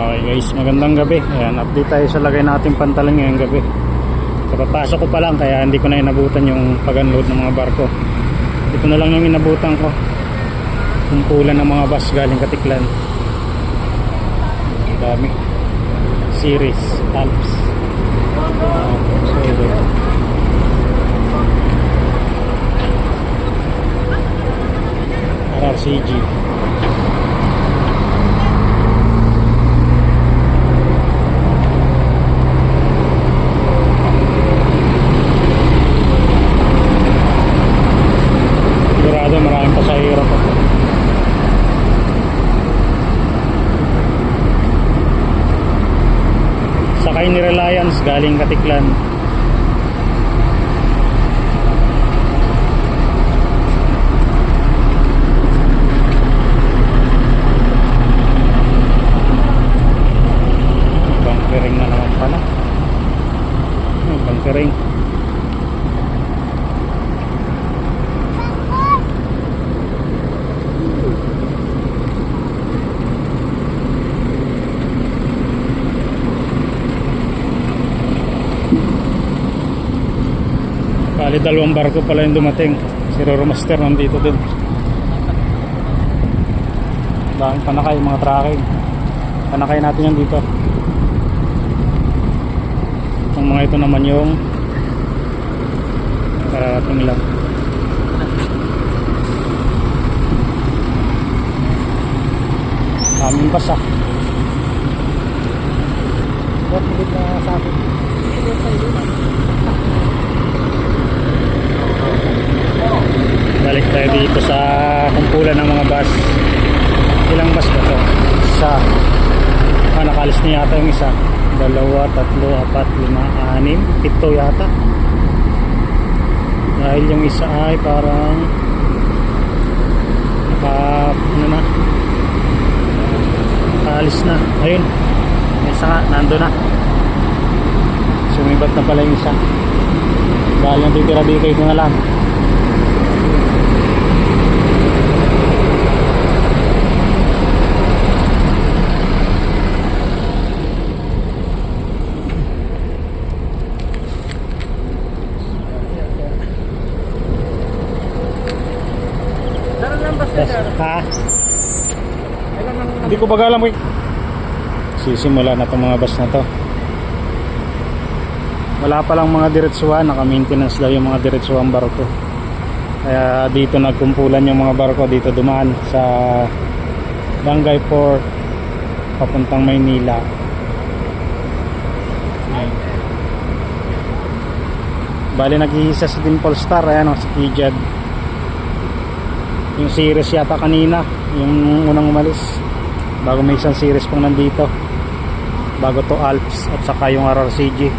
Okay guys, magandang gabi. Ayan, update tayo sa lagay nating pantalan ngayong gabi. Kapapasok ko pa lang kaya hindi ko na inabutan yung pag-unload ng mga barko. Ito na lang yung inabutan ko. Kumpulan ng mga bus galing Katiklan. Ang dami. Series, Alps. RRCG. Maraming pasahero pa. Sakay ni Reliance galing Katiklan. Bunkering na naman pala. Bunkering. Bali dalawang barko pala yung dumating. Si Roro Master nandito din. Daming panakay, mga tracking. Panakay natin yan dito. Ang mga ito naman yung karating lang. Aming basa. What higit na sa akin? Balik tayo dito sa kumpulan ng mga bus. Ilang bus ba ito? Isa. Nakalis na yata yung isa. 2, 3, 4, 5, 6, 7 yata. Dahil yung isa ay parang nakalis na. Ayun, may isa nga, nando na. Sumibat na pala yung isa. Dahil yung titira dito ito na lang. Ha? Hindi ko baga alam eh. Sisimula na itong mga bus na to. Wala palang mga diretsuhan. Naka-maintenance daw yung mga diretsuhan barko. Kaya dito nagkumpulan yung mga barko. Dito dumaan sa Dangay Port papuntang Maynila. Bali naghihisa si Dimple Star. Ayan o, si Kijad. Yung series yata kanina, yung unang umalis. Bago may isang series pang nandito. Bago to Alps at saka yung RRCG.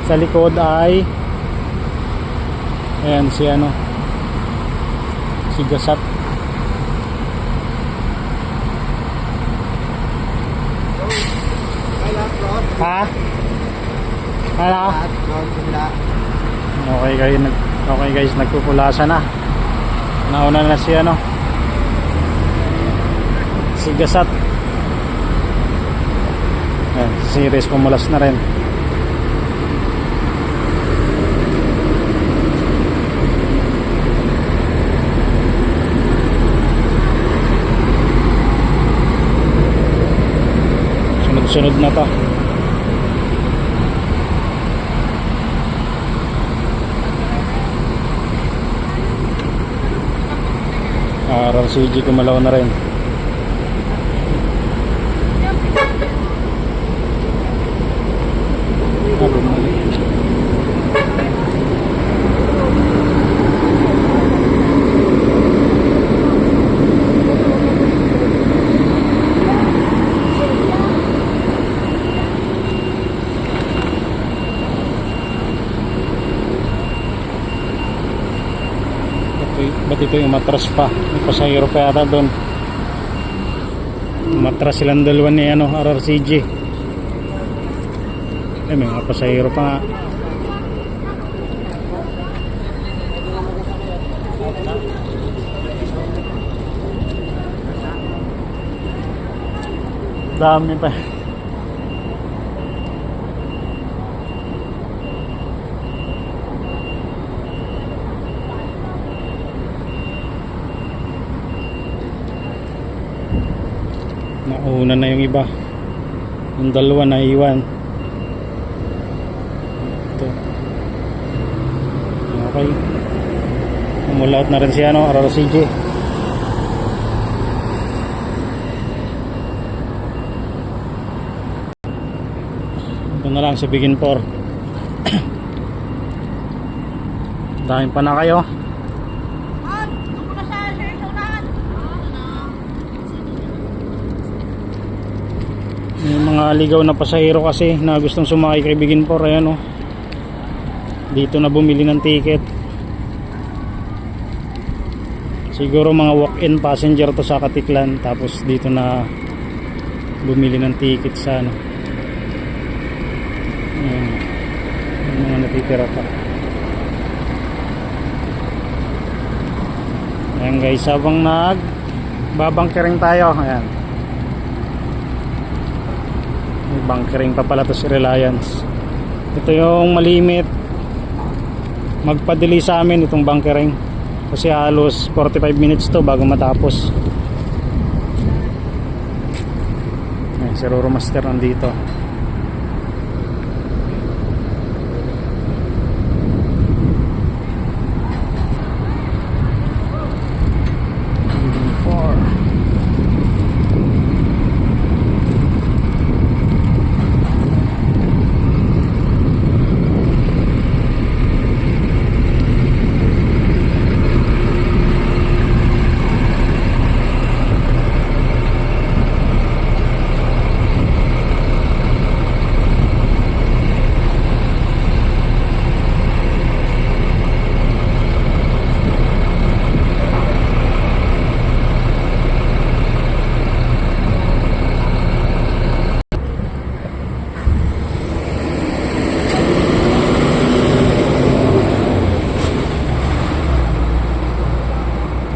Sa likod ay ayan si ano, si Gasat. Ha? Hala? Okay guys, nagpupulasa na. Nauna na si ano, si Gasat. Ayan, series pumulas na rin. Sunod-sunod na to. RRCG kumalaw na rin. Ba't ito yung matras pa? May pasahero pa yata doon. Matras silang dalawa ni ano, RRCG. May mga pasahero pa nga. Dami pa. Nauna na yung iba. Yung dalawa na iwan. Ito. Okay. Umulaut na rin si RRCJ. Ito na lang sa Begin 4. Dahil pa na kayo. Yung mga ligaw na pasahero kasi na gustong sumakay kay Begin 4, ayan dito na bumili ng ticket. Siguro mga walk-in passenger to sa Katiklan, tapos dito na bumili ng ticket sa ayan, yung mga natitira pa. Ayan guys, habang babangkering tayo, ayan, may bunkering pa pala to si Reliance. Ito yung malimit magpadili sa amin itong bunkering kasi halos 45 minutes to bago matapos. Ayan, si Roro Master nandito.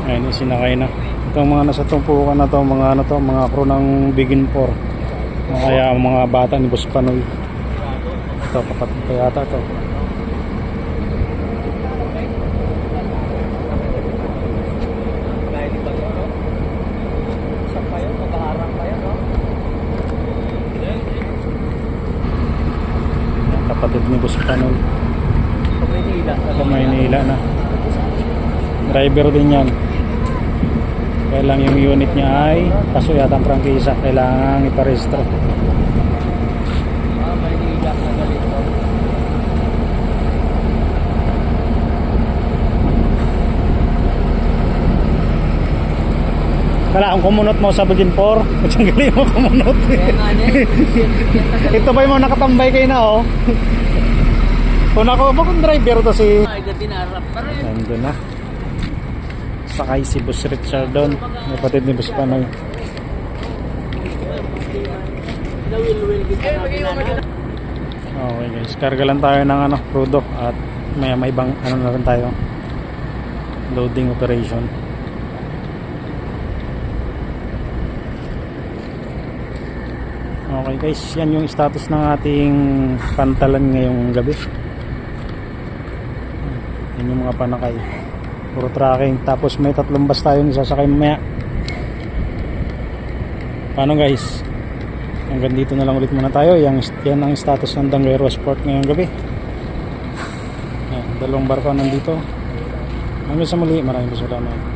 Ayan, sinakay na. Itong mga nasa tumpukan na to, mga crew ng Begin 4. O kaya mga bata ni Boss Panoy. Ito, kapatid pa yata to. Kapatid ni Boss Panoy. Sa Maynila na. Driver din yan. Kaya lang yung unit niya ay kaso yata ang prangkisa, kailangan iparehistro. Kala kung kumunot mo sa Begin 4, kutsang galing mo kumunot. Ito ba yung mga nakatambay kayo na kung ako, bakong driver to si nandun na. Sakay si Boss Richard doon, kapatid ni Boss Panoy. Okay guys, karga lang tayo ng crudo at may ibang na rin tayo, loading operation. Okay guys, yan yung status ng ating pantalan ngayong gabi. Yan yung mga panakay, puro tracking, tapos may 3 bus tayong isasakay mamaya. Paano guys, hanggang dito na lang ulit muna tayo. Yan ang status ng Danguero Sport ngayong gabi. Yan, 2 barko nandito. Hanggang sa muli, maraming salamat.